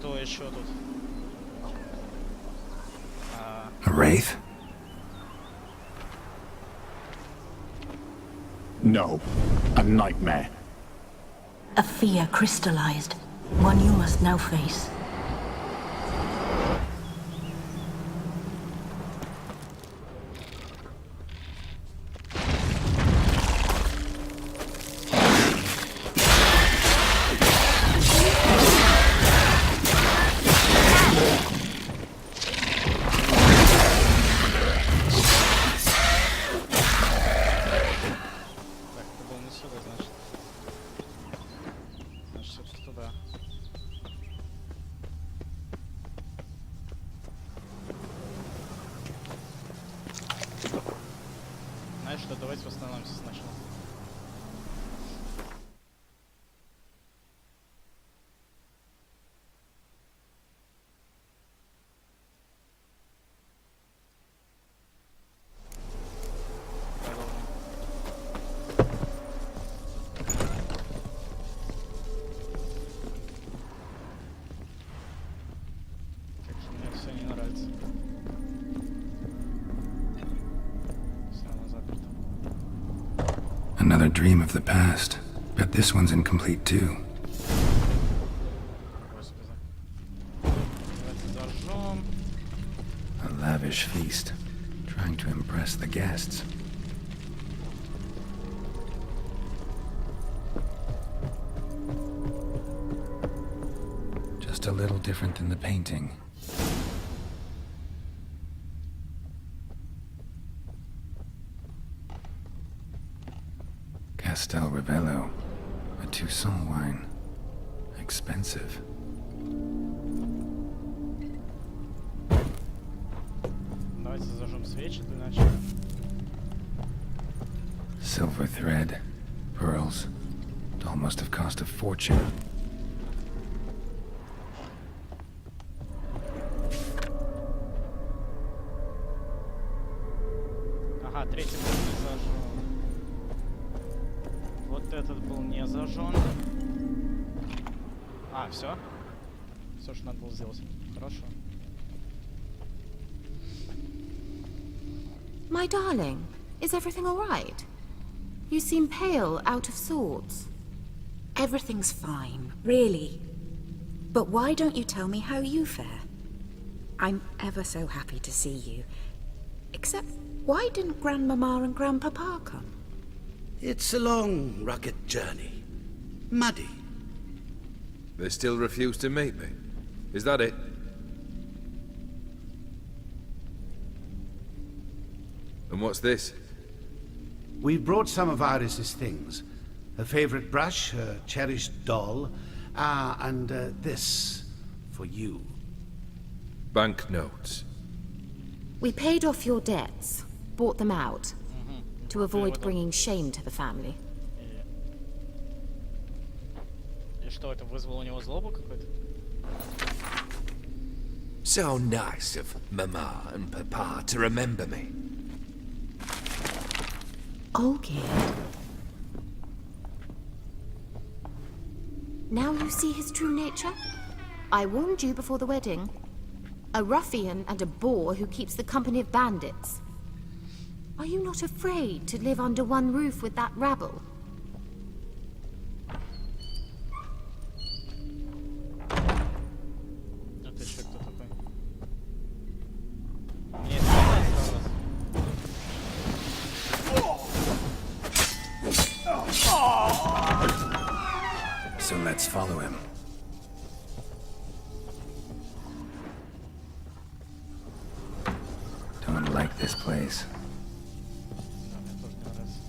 Что еще тут? A wraith? No, a nightmare. A fear crystallized, one you must now face. Так, это было не сюда, значит. Значит, все-таки туда. Знаешь что, давайте восстановимся сначала. Продолжим. Как же мне все не нравится. Все равно заперто. Another dream of the past. Bet this one's incomplete too. Господи. Давайте зажжем. A lavish feast. Trying to impress the guests. Just a little different than the painting. Castel Ravello. A Toussaint wine. Expensive. Давайте зажжем свечи для начала. Silver thread. Pearls. Doll must have cost a fortune. Ага, третий был не зажжен. Вот этот был не зажжен. А, все? Все, что надо было сделать. Хорошо. My darling, is everything all right? You seem pale, out of sorts. Everything's fine, really. But why don't you tell me how you fare? I'm ever so happy to see you. Except, why didn't Grandmama and Grandpapa come? It's a long, rugged journey. Muddy. They still refuse to meet me. Is that it? And what's this? We brought some of Iris's things. Her favorite brush, her cherished doll, and this for you. Banknotes. We paid off your debts, bought them out, to avoid Переводом. bringing shame to the family. И что, это вызвало у него злобу какой-то? So nice of Mama and Papa to remember me. Olgierd. Now you see his true nature? I warned you before the wedding. A ruffian and a boor who keeps the company of bandits. Are you not afraid to live under one roof with that rabble? Это еще кто такой? Мне это понравилось. So let's follow him. Don't like this place. Да, мне тоже не нравится.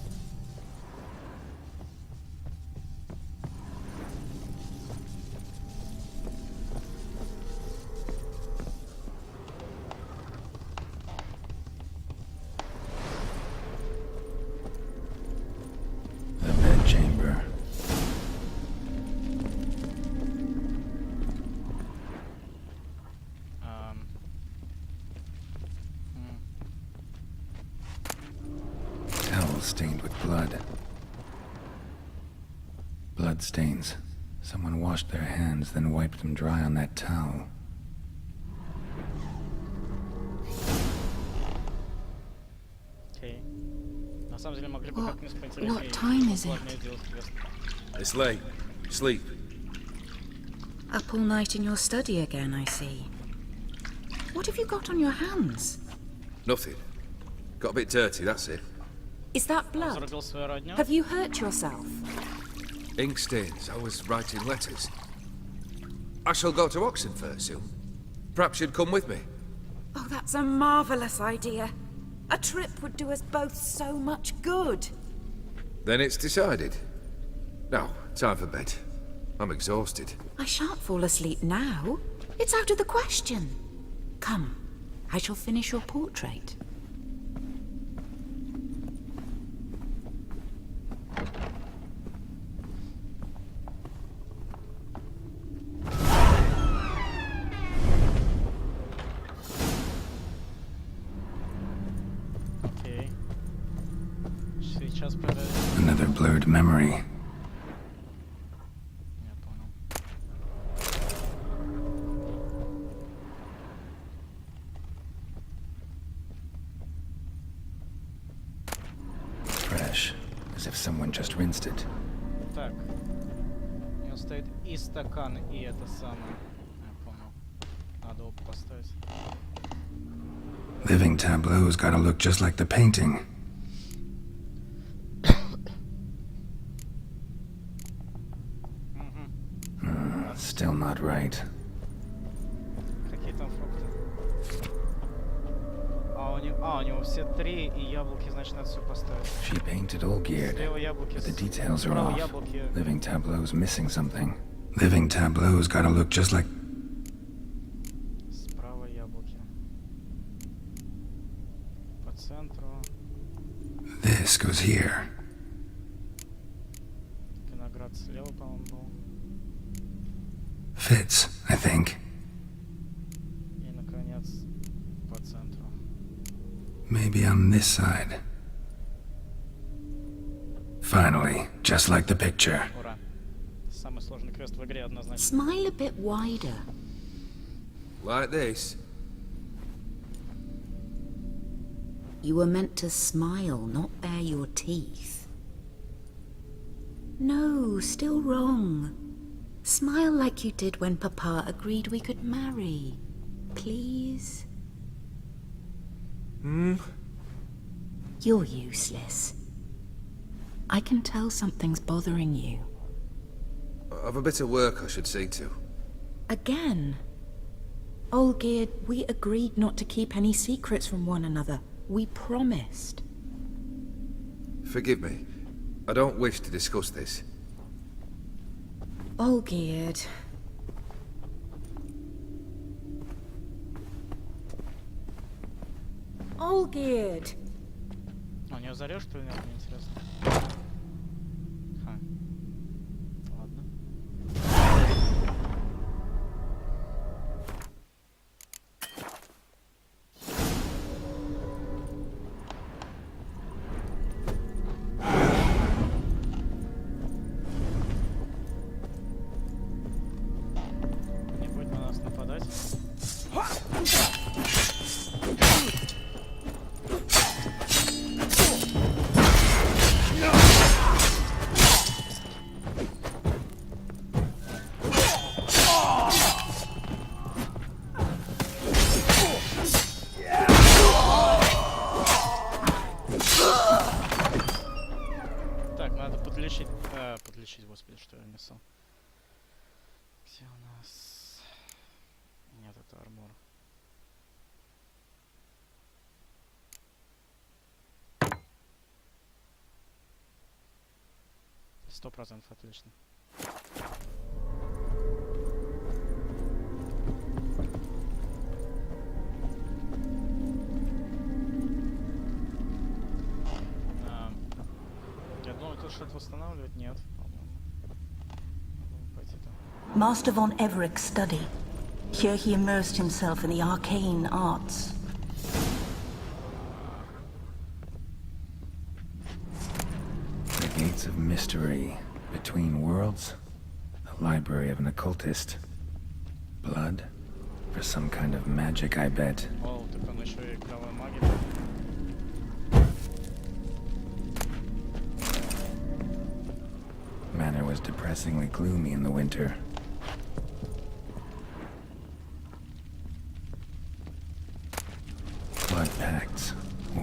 The bedchamber. Towel stained with blood. Blood stains. Someone washed their hands, then wiped them dry on that towel. Окей. На самом деле могли бы как-нибудь поинтереснее. What time is it? Сложнее делать квест. It's late. Sleep. Up all night in your study again, I see. What have you got on your hands? Nothing. Got a bit dirty, that's it. Is that blood? Зарубил свою родню. Have you hurt yourself? Ink stains. I was writing letters. I shall go to Oxenfurt soon. Perhaps you'd come with me. Oh, that's a marvelous idea. A trip would do us both so much good. Then it's decided. Now, time for bed. I'm exhausted. I shan't fall asleep now. It's out of the question. Come, I shall finish your portrait. Окей. Сейчас проверим. Another blurred memory. Я понял. Fresh, as if someone just rinsed it. Так. У него стоит и стакан, и это самое. Я понял. Надо оба поставить. Living tableau's gotta look just like the painting. Still not right. Какие там фрукты? У него все три, и яблоки, значит, надо все поставить. She painted all geared, Слева яблоки, but the details are справа off. яблоки. Living tableau's missing something. Living tableau's gotta look just like... Справа яблоки. По центру. This goes here. Виноград слева, по-моему, был. Fits, I think. И, наконец, по центру. Maybe on this side. Finally, just like the picture. Ура. Самый сложный квест в игре однозначно. Smile a bit wider. Like this. You were meant to smile, not bare your teeth. No, still wrong. Smile like you did when Papa agreed we could marry. Please? You're useless. I can tell something's bothering you. I've a bit of work I should see to. Again? Olgierd, we agreed not to keep any secrets from one another. We promised. Forgive me. I don't wish to discuss this. Olgierd. Olgierd. У нее зарежь, что ли? Нет, мне интересно. Ха. Ладно. Не будет на нас нападать. Так, надо подлечить. Подлечить, господи, что я несу. Где у нас? Нет, это армор. 100% отлично. Я думаю, тут что-то восстанавливать? Нет, по-моему. Надо пойти там. Master von Everett's study. Here he immersed himself in the arcane arts. The gates of mystery between worlds. The library of an occultist. Blood? For some kind of magic, I bet. О, так он еще и кровавая магия. Manor was depressingly gloomy in the winter. Blood pacts,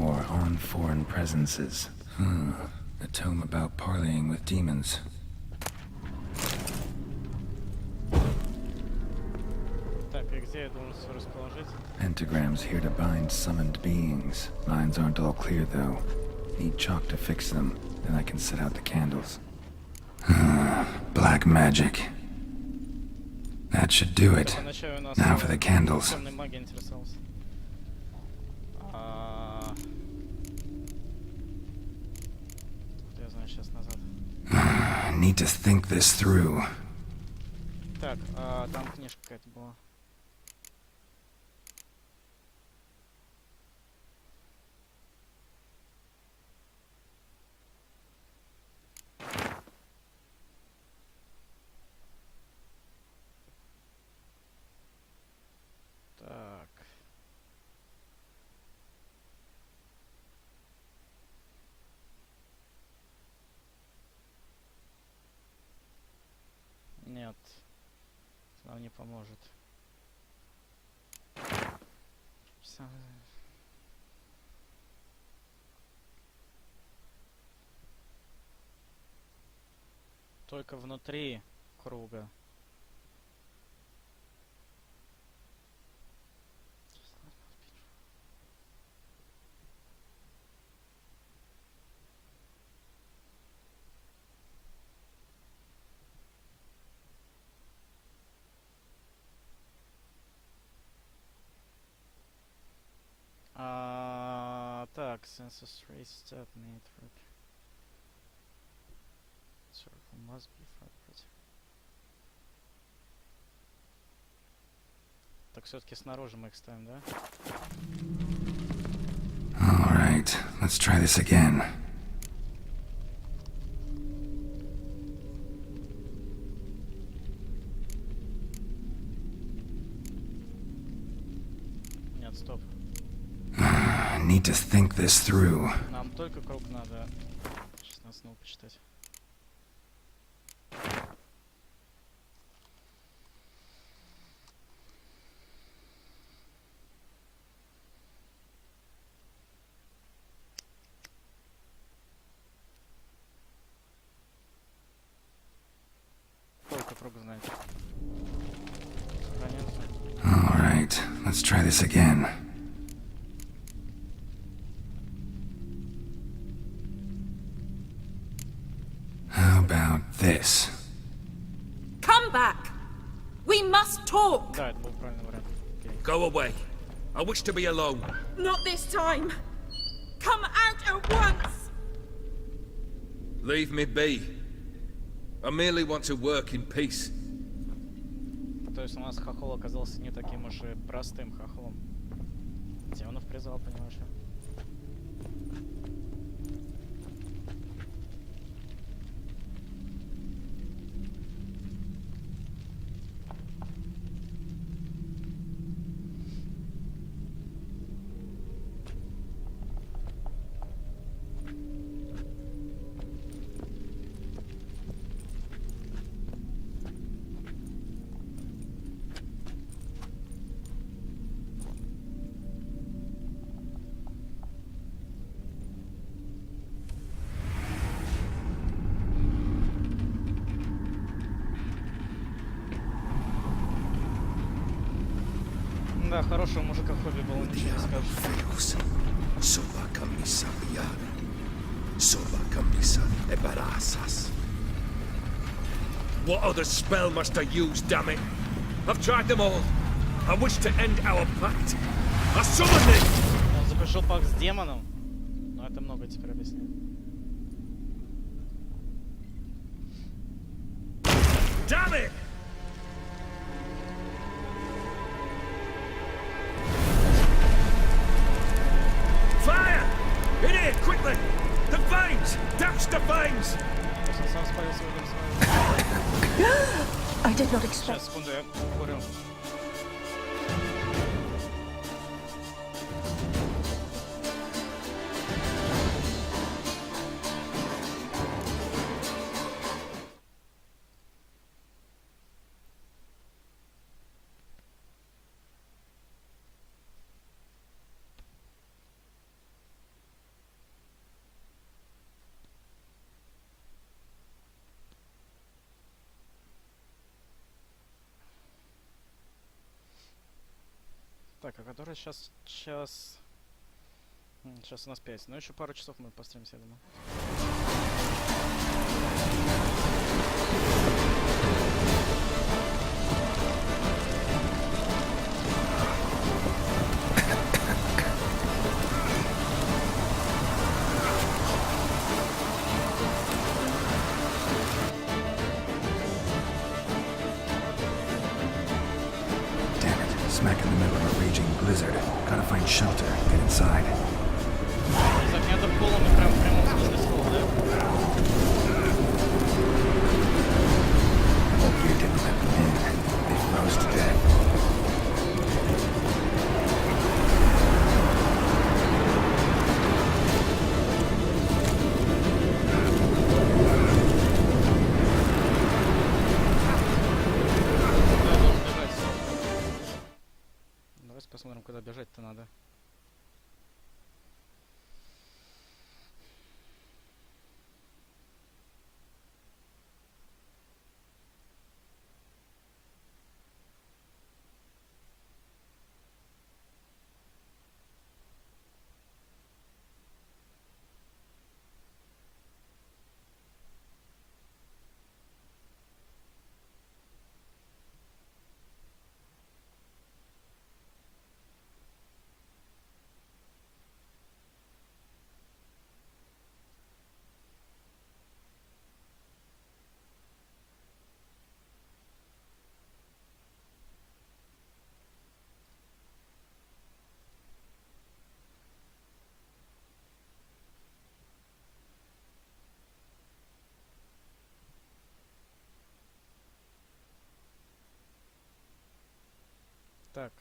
or on foreign presences. A tome about parleying with demons. Так, и где я должен все расположить? Pentagrams here to bind summoned beings. Lines aren't all clear, though. Need chalk to fix them, then I can set out the candles. Black magic. That should do it. Поначалу у нас Now for the candles. темной магией интересовался. Куда я знаю сейчас назад? Need to think this through. Так, там книжка какая-то была. Так. Нет. Нам не поможет. Только внутри круга. Так, census race step network. Circle must be separate. Так, все-таки снаружи мы их ставим, да? All right, let's try this again. Нет, стоп. Need to think this through. Нам только круг надо. Сейчас надо снова почитать. Только круг знает. Сохраняется. All right, let's try this again. How about this? Come back! We must talk! Да, это был правильный вариант. Окей. Go away. I wish to be alone. Not this time! Come out at once! Leave me be. I merely want to work in peace. То есть у нас хохол оказался не таким уж и простым хохлом. Демонов призвал, понимаешь? Да, хорошего мужика в хобби было, ничего не скажешь. Feels. Soba camisa viada. Soba camisa ebarasas. What other spell must I use, damn it? I've tried them all. I wish to end our pact. I summon thee! Он заключил пакт с демоном, но это много теперь объясняет. Damn it! Fire! In here, quickly! The veins! Douse the veins! То есть он сам спалил свой дом. did not Сейчас, expect. секунду, я курю. Так, а который сейчас час? Сейчас у нас 5. Ну еще пару часов мы постримимся, я думаю. Damn it. Smack in the middle of a raging blizzard. Gotta find shelter. Get inside. Из огня до пола мы прям в прямом смысле слова, да? Hope you didn't let them in. They froze to death. Куда я должен бежать? Давайте посмотрим, куда бежать-то надо. Так.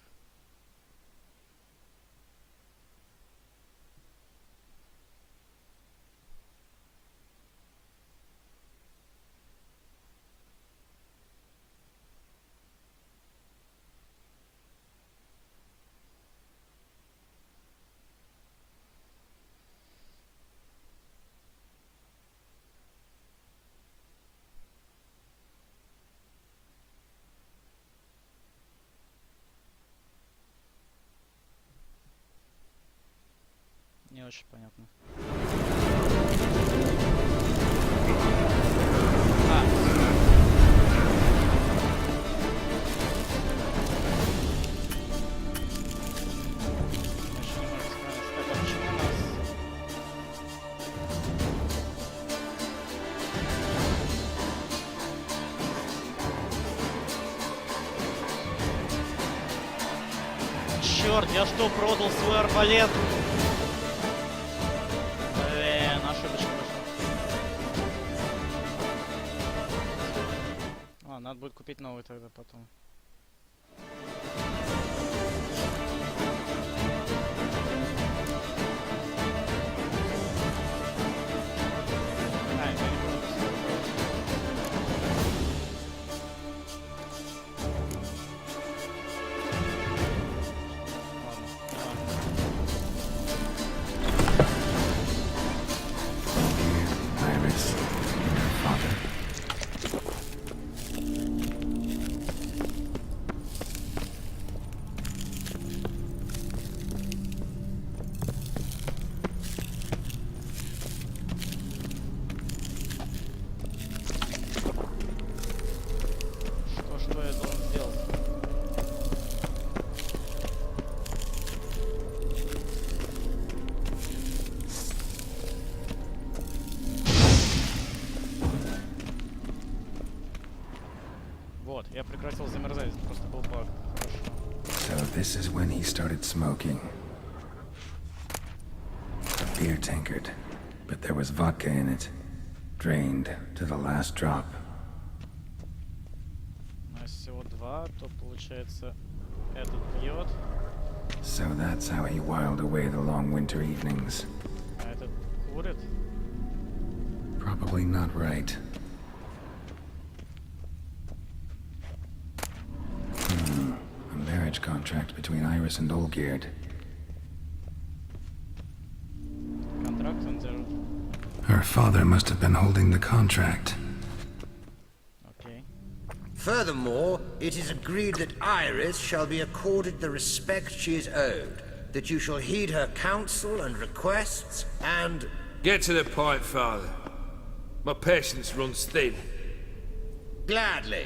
Не очень понятно. А. Еще не можем справиться. Так, а почему у нас... Черт, я что, продал свой арбалет? Блин, ошибочка вышла. А, надо будет купить новый тогда потом. А, это не буду. Iris, your father. Что я должен сделать? Вот, я прекратил замерзать, это просто был баг. Хорошо. So this is when he started smoking. A beer tankard, but there was vodka in it. Drained to the last drop. То получается этот пьет, So that's how he whiled away the long winter evenings. а этот курит. Probably not right. A marriage contract between Iris and Olgierd. Контракт он держит. Her father must have been holding the contract. Окей. Furthermore, it is agreed that Iris shall be accorded the respect she is owed, that you shall heed her counsel and requests, and... Get to the point, Father. My patience runs thin. Gladly.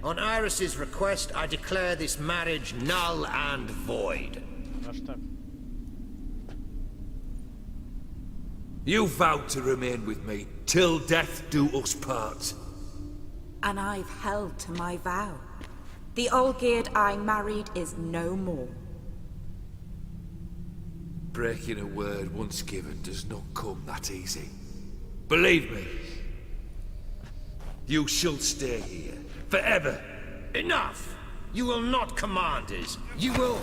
On Iris's request, I declare this marriage null and void. Аж так. You vowed to remain with me till death do us part. And I've held to my vow. The Olgierd I married is no more. Breaking a word once given does not come that easy. Believe me. You shall stay here. Forever. Enough! You will not command us. You will...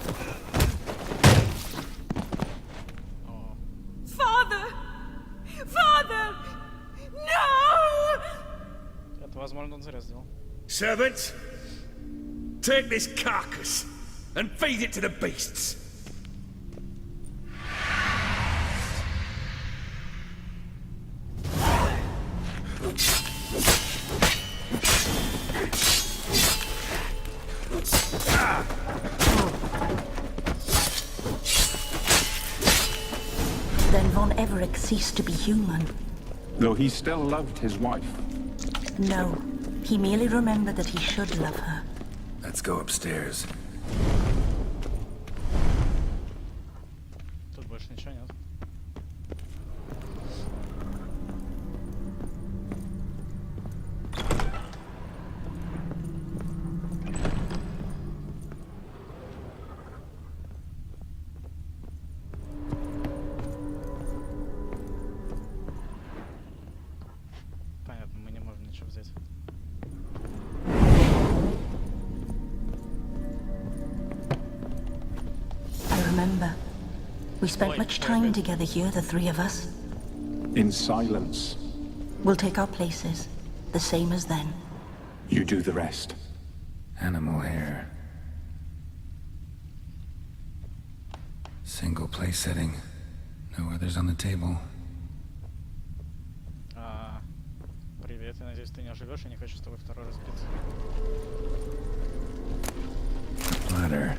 Father! Father! No! Это, возможно, он зря сделал. Servants, take this carcass and feed it to the beasts. Then Von Everec ceased to be human. Though he still loved his wife. No, he merely remembered that he should love her. Let's go upstairs. Тут больше ничего нет. Понятно, мы не можем ничего взять. I remember. We spent Wait, much wait, time wait. together here, the three of us. In silence. We'll take our places, the same as then. You do the rest. Animal hair. Single place setting. No others on the table. Привет, я надеюсь, ты не оживешь, я не хочу с тобой второй раз биться. Ladder.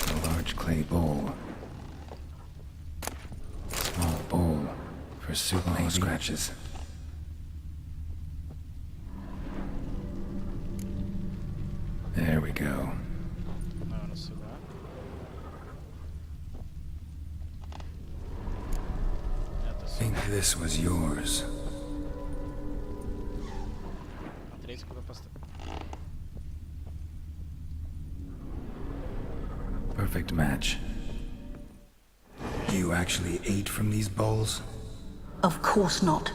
A large clay bowl. Small bowl for soothing scratches. There we go. Наверное, сюда. Это I сюда. think this was yours. А третий куда поставить? Perfect match. You actually ate from these bowls? Of course not.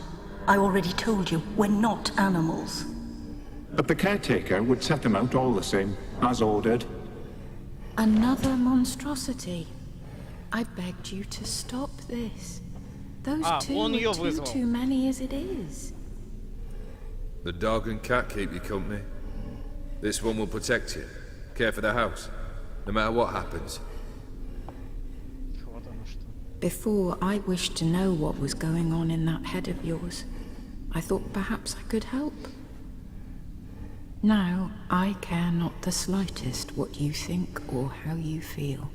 I already told you, we're not animals. But the caretaker would set them out all the same, as ordered. Another monstrosity. I begged you to stop this. Those two он её are вызвал. too many as it is. The dog and cat keep you company. This one will protect you. Care for the house. No matter what happens. Вот оно что. Before, I wished to know what was going on in that head of yours. I thought perhaps I could help. Now, I care not the slightest what you think or how you feel.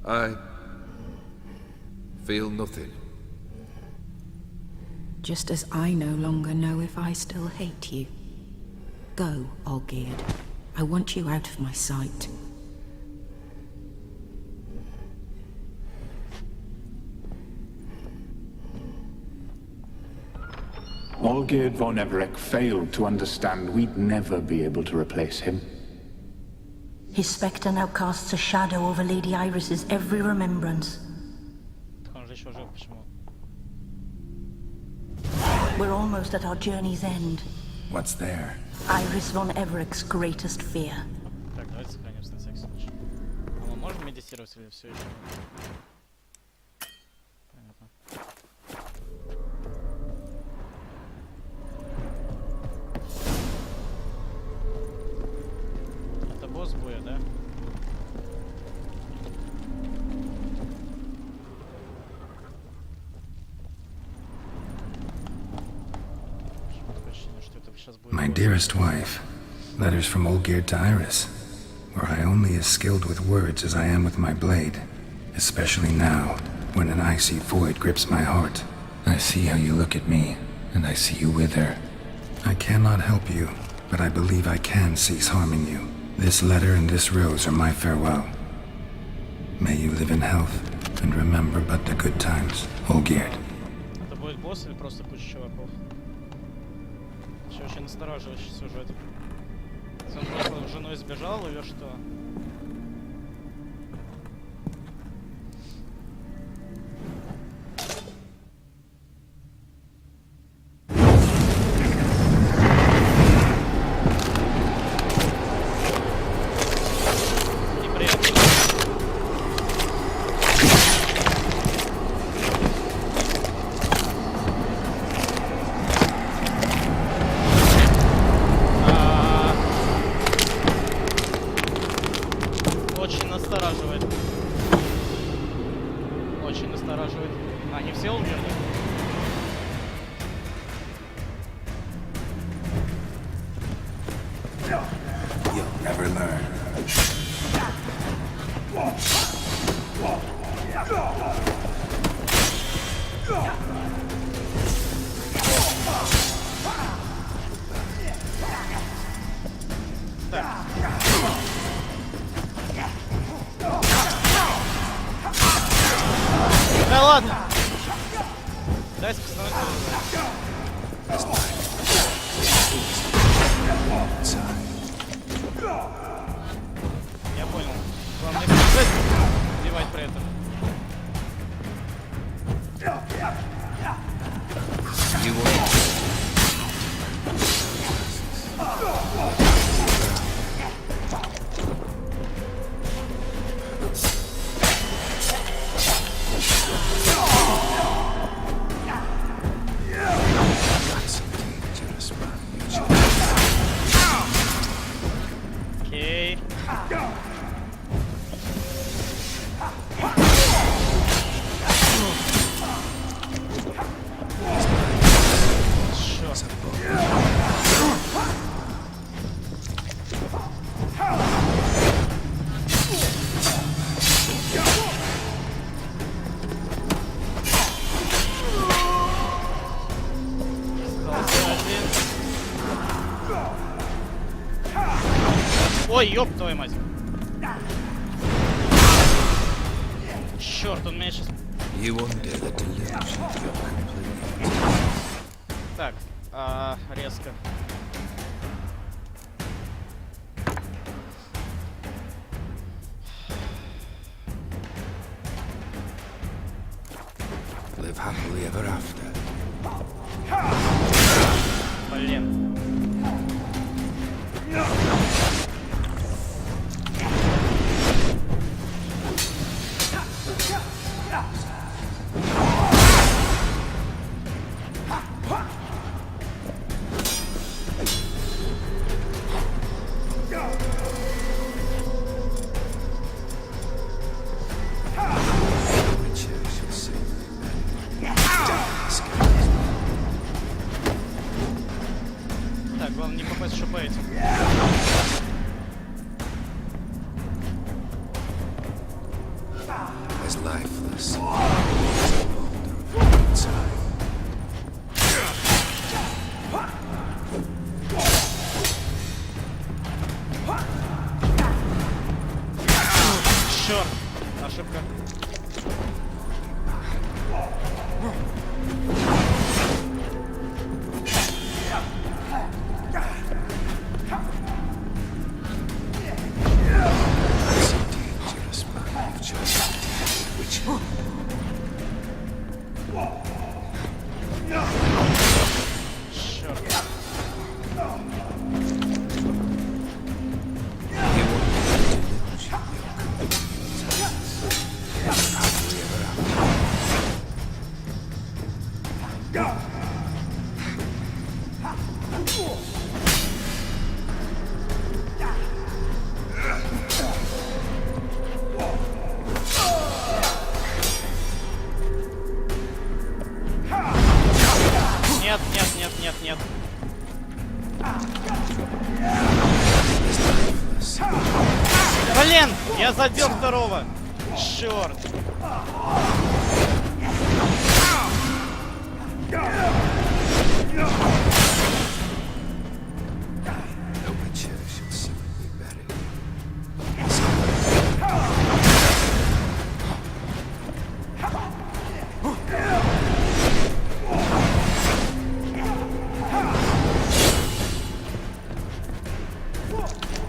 I feel nothing. Just as I no longer know if I still hate you. Go, Olgierd. I want you out of my sight. Olgierd von Everec failed to understand we'd never be able to replace him. His spectre now casts a shadow over Lady Iris's every remembrance. Так он же еще жив, почему? We're almost at our journey's end. What's there? Iris von Everett's greatest fear. Так, давайте сохранимся на всякий случай. А мы можем медитировать или все еще? Понятно. Это босс боя, да? Ощущение, что это сейчас будет My босс. dearest wife, letters from Olgierd to Iris. Were I only as skilled with words as I am with my blade, especially now, when an icy void grips my heart. I see how you look at me, and I see you with her. I cannot help you, but I believe I can cease harming you. This letter and this rose are my farewell. May you live in health, and remember but the good times. Olgierd. Это будет босс или просто куча чуваков? Еще очень настораживающий сюжет. Если он просто женой сбежал или что? Неприятно. Очень настораживает. Очень настораживает. А, не все умерли? You'll never learn. Да ладно! Дай посмотреть. Я понял. Главное не бежать, убивать при этом. You won't. That's a dangerous man, you Окей. Черт. Остался один. Ой, ёб твою мать. Черт, он меня сейчас... You undo the delusion you're completely. Так, резко. Live happily ever after. Блин. Riches you'll see. Так, главное не попасть еще по этим. As lifeless. As a boulder of time. Черт! Ошибка. That's a dangerous man you've chosen to deal with which Нет, нет, нет, нет, нет. Блин, я задел второго. Черт. No witcher shall soon be buried.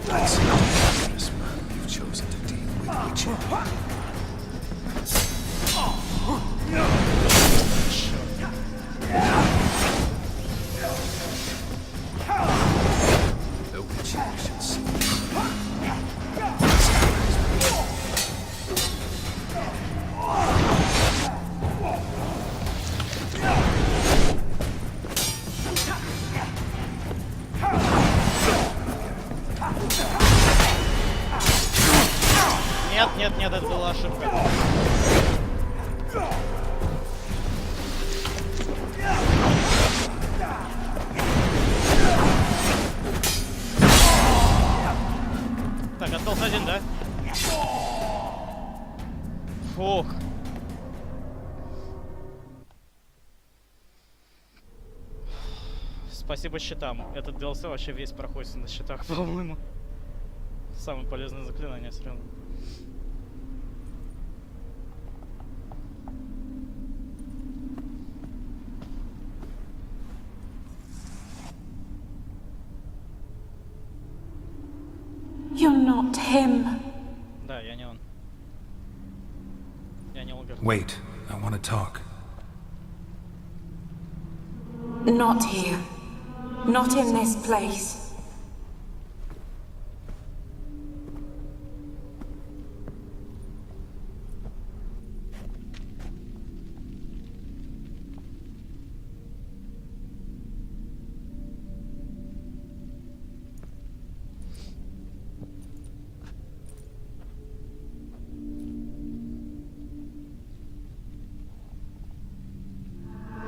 That's a dangerous man you've chosen to deal with, Witcher. No witcher shall soon be buried. Нет, нет, нет, это была ошибка. Так, остался один, да? Фух. Спасибо щитам. Этот DLC вообще весь проходит на щитах, по-моему. Самое полезное заклинание все равно. You're not him. Да, я не он. Я не Олгер. Wait, I want to talk. Not here. Not in this place.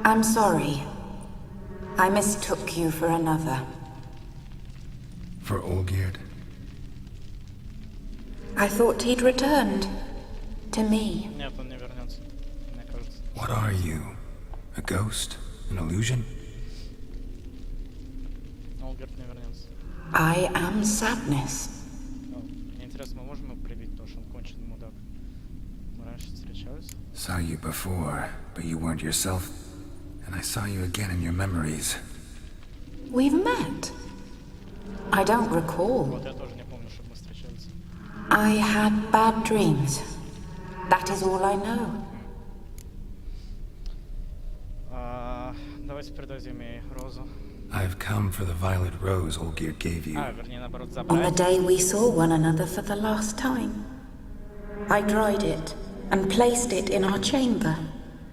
I'm sorry. I mistook you for another. For Olgierd? I thought he'd returned. To me. Нет, он не вернется, мне кажется. What are you? A ghost? An illusion? Олгер не вернется. I am sadness. Ну, мне интересно, мы можем его прибить, потому что он конченый мудак. Мы раньше встречались. Saw you before, but you weren't yourself. And I saw you again in your memories. We've met. I don't recall. Вот я тоже не помню, чтобы мы встречались. I had bad dreams. That is all I know. Давайте передадим ей розу. I've come for the violet rose Olgierd gave you. Вернее, наоборот, On the забрать. day we saw one another for the last time, I dried it and placed it in our chamber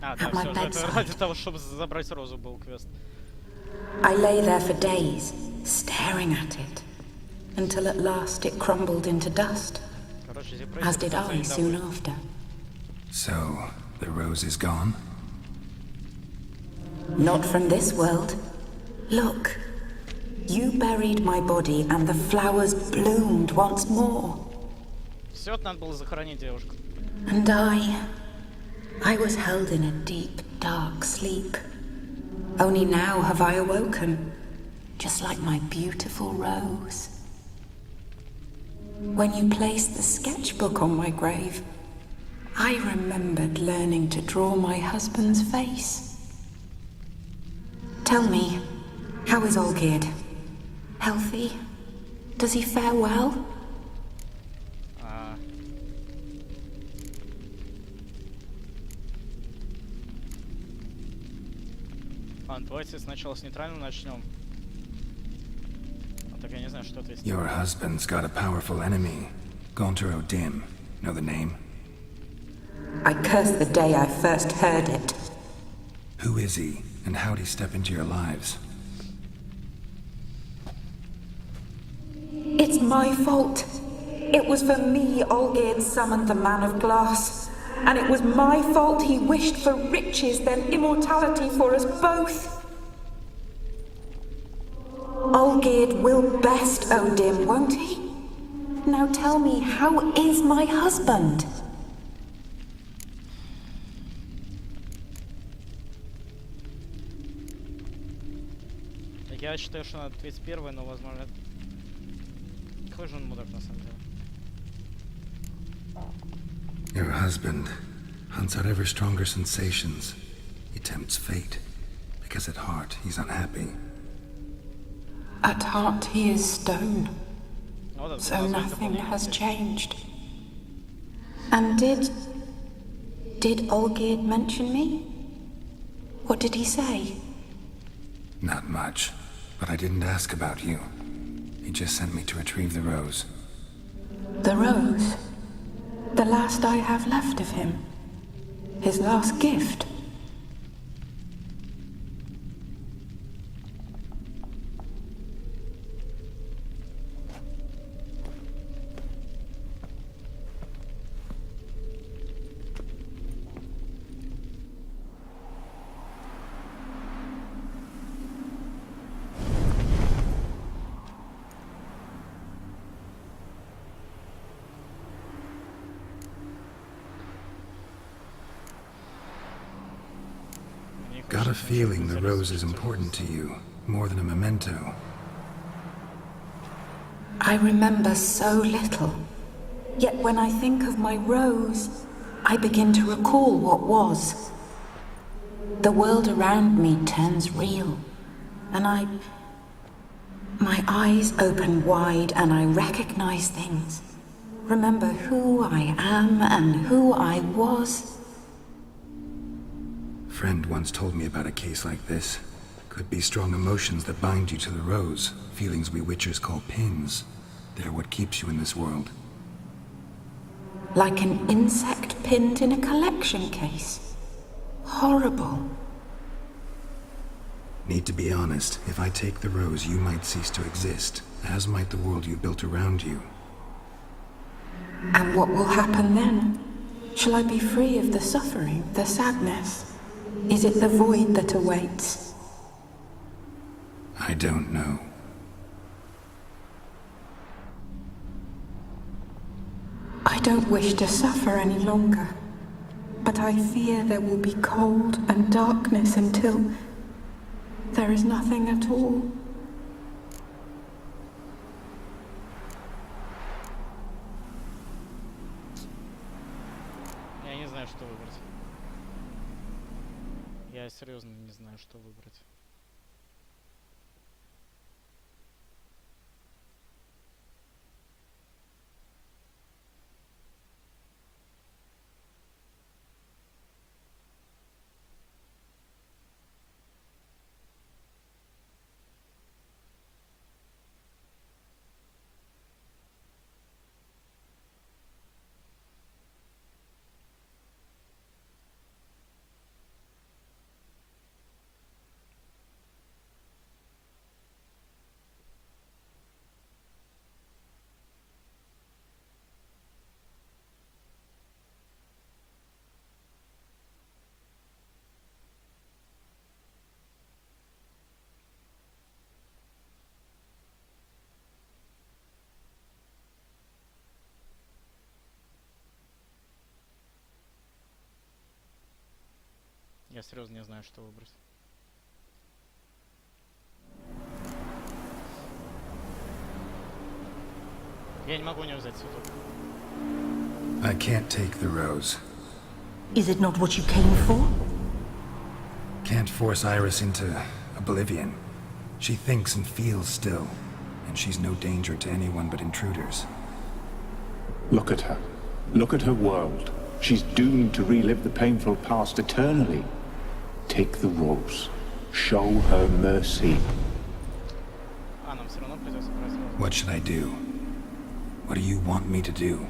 Да, at my все же это ради bedside. того, чтобы забрать розу был квест. I lay there for days, staring at it, until at last it crumbled into dust, Короче, as did I soon after. So, the rose is gone? Not from this world. Look, you buried my body and the flowers bloomed once more. Все, это надо было захоронить девушку. And I was held in a deep, dark sleep. Only now have I awoken, just like my beautiful rose. When you placed the sketchbook on my grave, I remembered learning to draw my husband's face. Tell me, how is Olgierd? Healthy? Does he fare well? Ладно, давайте сначала с нейтральным начнем. Так я не знаю, что ответить. Your husband's got a powerful enemy. Gonter O'Dim. Know the name? I curse the day I first heard it. Who is he, and how'd he step into your lives? It's my fault. It was for me Olgierd summoned the Man of Glass. And it was my fault he wished for riches, then immortality for us both. Olgierd will best O'Dim, won't he? Now tell me, how is my husband? Я считаю, что надо ответить первый, но возможно... Какой же он мудак на самом деле? Your husband hunts out ever stronger sensations. He tempts fate, because at heart he's unhappy. At heart he is stone, Ну, да, so название nothing дополнение. has changed. And did Olgierd mention me? What did he say? Not much, but I didn't ask about you. He just sent me to retrieve the rose. The rose? The last I have left of him? His last gift? Got a feeling the rose is important to you, more than a memento. I remember so little. Yet when I think of my rose, I begin to recall what was. The world around me turns real, and my eyes open wide and I recognize things. Remember who I am and who I was. Friend once told me about a case like this. Could be strong emotions that bind you to the rose, feelings we witchers call pins. They're what keeps you in this world. Like an insect pinned in a collection case. Horrible. Need to be honest, if I take the rose, you might cease to exist, as might the world you built around you. And what will happen then? Shall I be free of the suffering, the sadness? Is it the void that awaits? I don't know. I don't wish to suffer any longer, but I fear there will be cold and darkness until there is nothing at all. Я не знаю, что выбрать. Я серьезно не знаю, что выбрать. Я серьезно не знаю, что выбрать. Я не могу не взять цветок. I can't take the rose. Is it not what you came for? Can't force Iris into oblivion. She thinks and feels still, and she's no danger to anyone but intruders. Look at her. Look at her world. She's doomed to relive the painful past eternally. Take the rose. Show her mercy. нам все равно придется брать воздух. What should I do? What do you want me to do?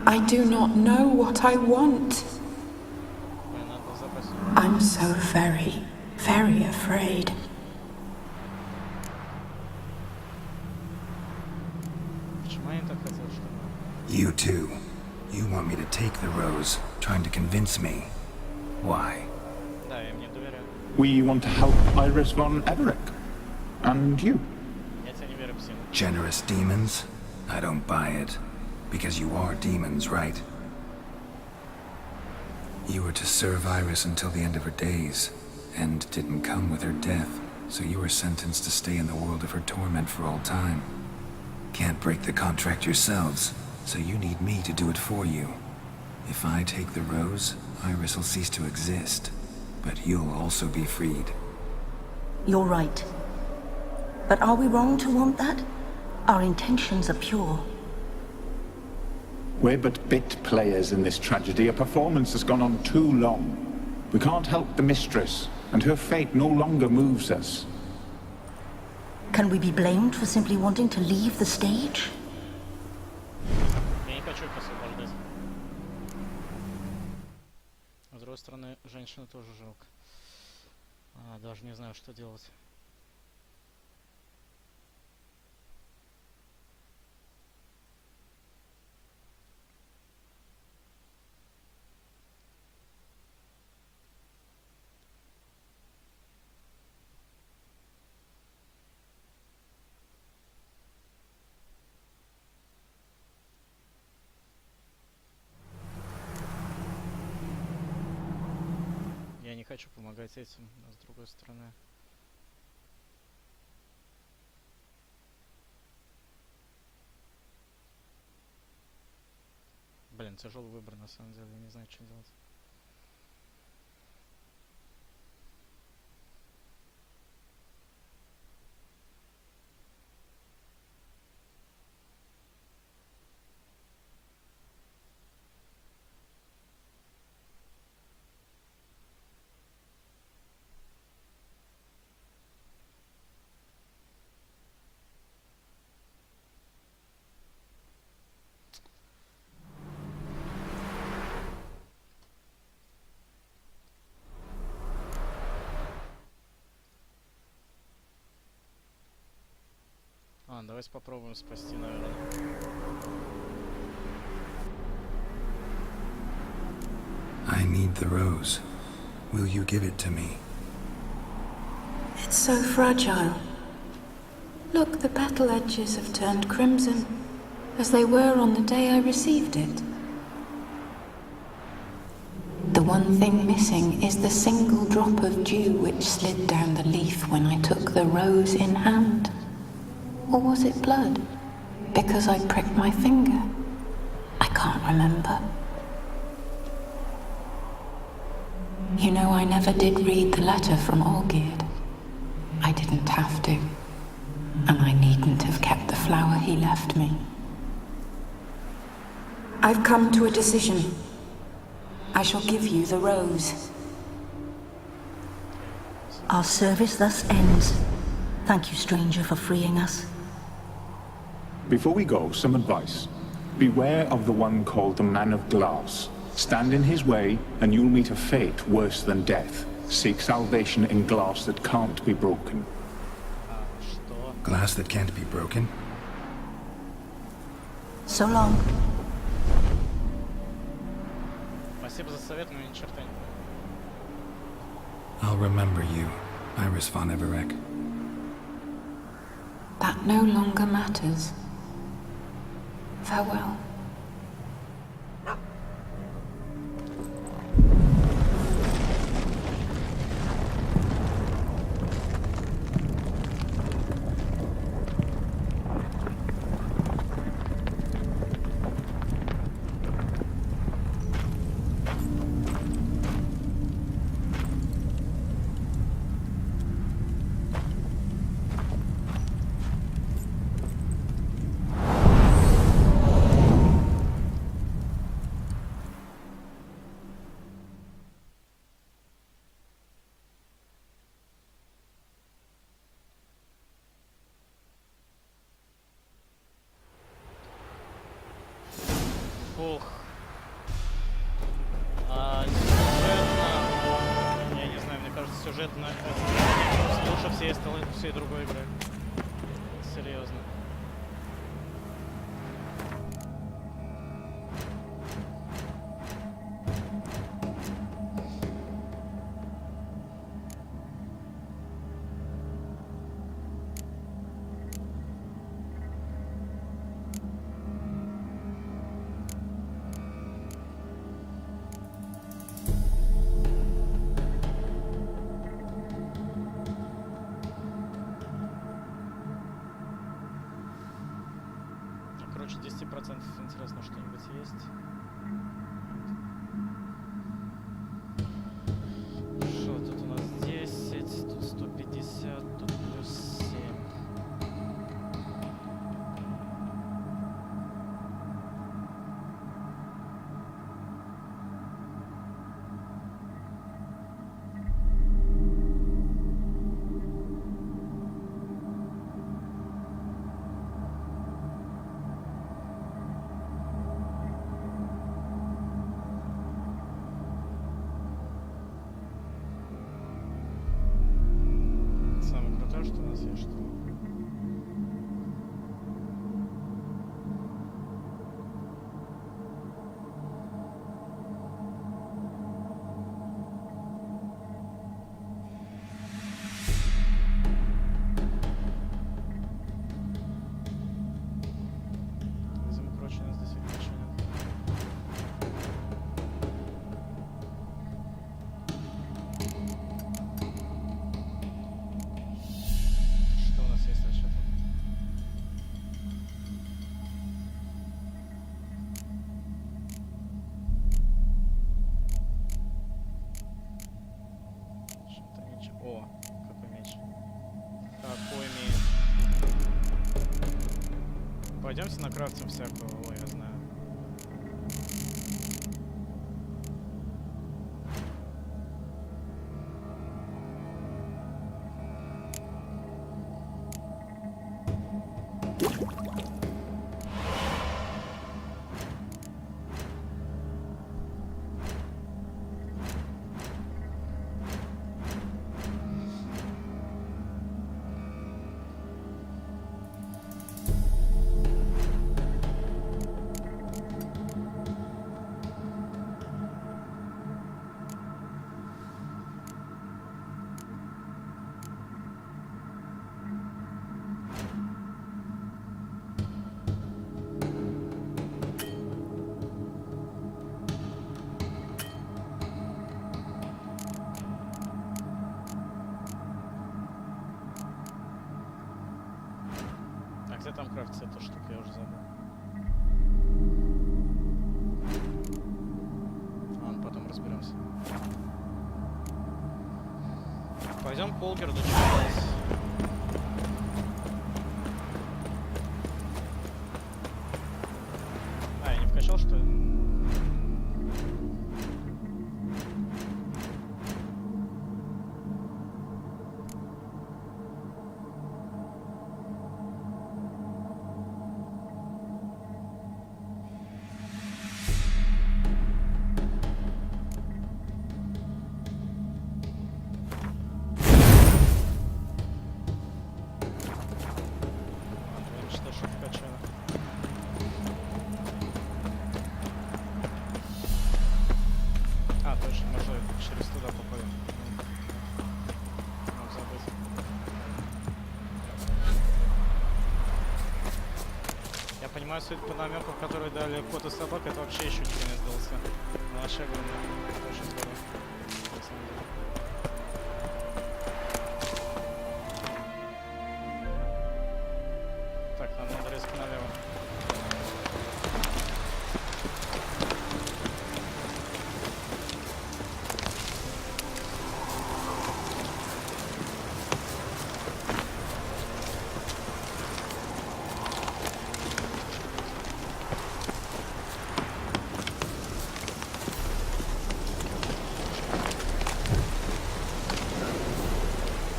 I do not know what I want. Мне надо забрать. I'm so very, very afraid. Почему они так хотят, чтобы... You too. You want me to take the rose, trying to convince me. Why? Да, я мне доверяю. We want to help Iris von Everec. And you. Я тебе не верю, Псина. Generous demons? I don't buy it. Because you are demons, right? You were to serve Iris until the end of her days. End didn't come with her death, so you were sentenced to stay in the world of her torment for all time. Can't break the contract yourselves, so you need me to do it for you. If I take the rose, Iris will cease to exist. But you'll also be freed. You're right. But are we wrong to want that? Our intentions are pure. We're but bit players in this tragedy. A performance has gone on too long. We can't help the mistress, and her fate no longer moves us. Can we be blamed for simply wanting to leave the stage? Я не хочу их освобождать. С другой стороны, женщину тоже жалко. Даже не знаю, что делать. Я не хочу помогать этим, но с другой стороны. Блин, тяжелый выбор на самом деле, я не знаю, что делать. Давайте попробуем спасти, наверное. I need the rose. Will you give it to me? It's so fragile. Look, the petal edges have turned crimson, as they were on the day I received it. The one thing missing is the single drop of dew which slid down the leaf when I took the rose in hand. Or was it blood? Because I pricked my finger? I can't remember. You know, I never did read the letter from Olgierd. I didn't have to. And I needn't have kept the flower he left me. I've come to a decision. I shall give you the rose. Our service thus ends. Thank you, stranger, for freeing us. Before we go, some advice. Beware of the one called the Man of Glass. Stand in his way, and you'll meet a fate worse than death. Seek salvation in glass that can't be broken. Glass that can't be broken? So long. Спасибо за совет, но ни черта не понял. I'll remember you, Iris von Everec. That no longer matters. Farewell. сюжетно. Лучше всей другой игры. Серьезно. Короче, 10% интересно что-нибудь есть. Что тут у нас? 10, тут 150, тут плюс 7. Самое крутое, что у нас есть, что... Видимо, короче, у нас здесь ничего нет. Что у нас есть вообще тут? Что-то ничего. О, какой меч. Какой меч. Пойдемте накрафтим всякого. Ой, я знаю. А где там крафтится эта штука, я уже забыл. Ладно, потом разберемся. Пойдем к Олгерду читать. А, я не вкачал, что ли? Что ж вкачано. А, точно, можно через туда попадем. Мог забыть. Я понимаю, судя по намекам, которые дали кот и собак, это вообще еще не конец DLC. Но вообще огромное. Это очень здорово. На самом деле. Так, нам надо резко налево.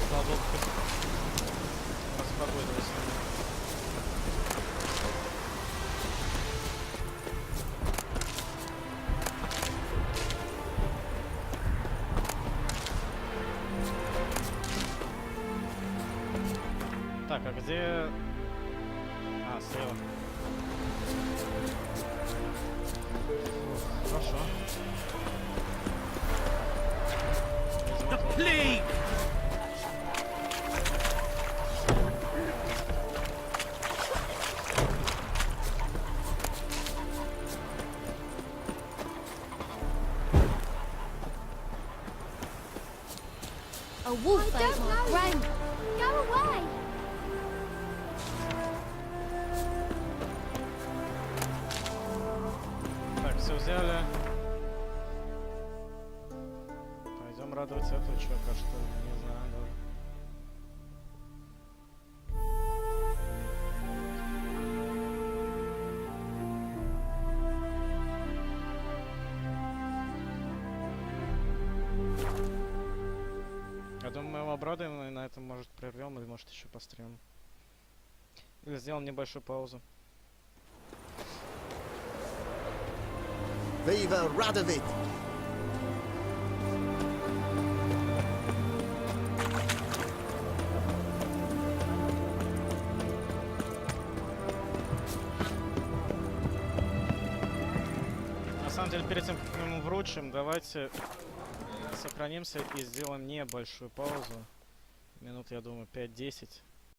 Слава богу, распогодилось. Так, а где... А, слева. Фух, хорошо. The plague! A wolf ate my brain. Go away! Так, все взяли. Пойдем радоваться этого чувака, что ли? Не знаю, даже. Я думаю, мы его обрадуем, и на этом, может, прервем, или, может, еще постримим. Или сделаем небольшую паузу. Viva Radovid! На самом деле, перед тем, как мы ему вручим, давайте сохранимся и сделаем небольшую паузу. Минут, я думаю, 5-10.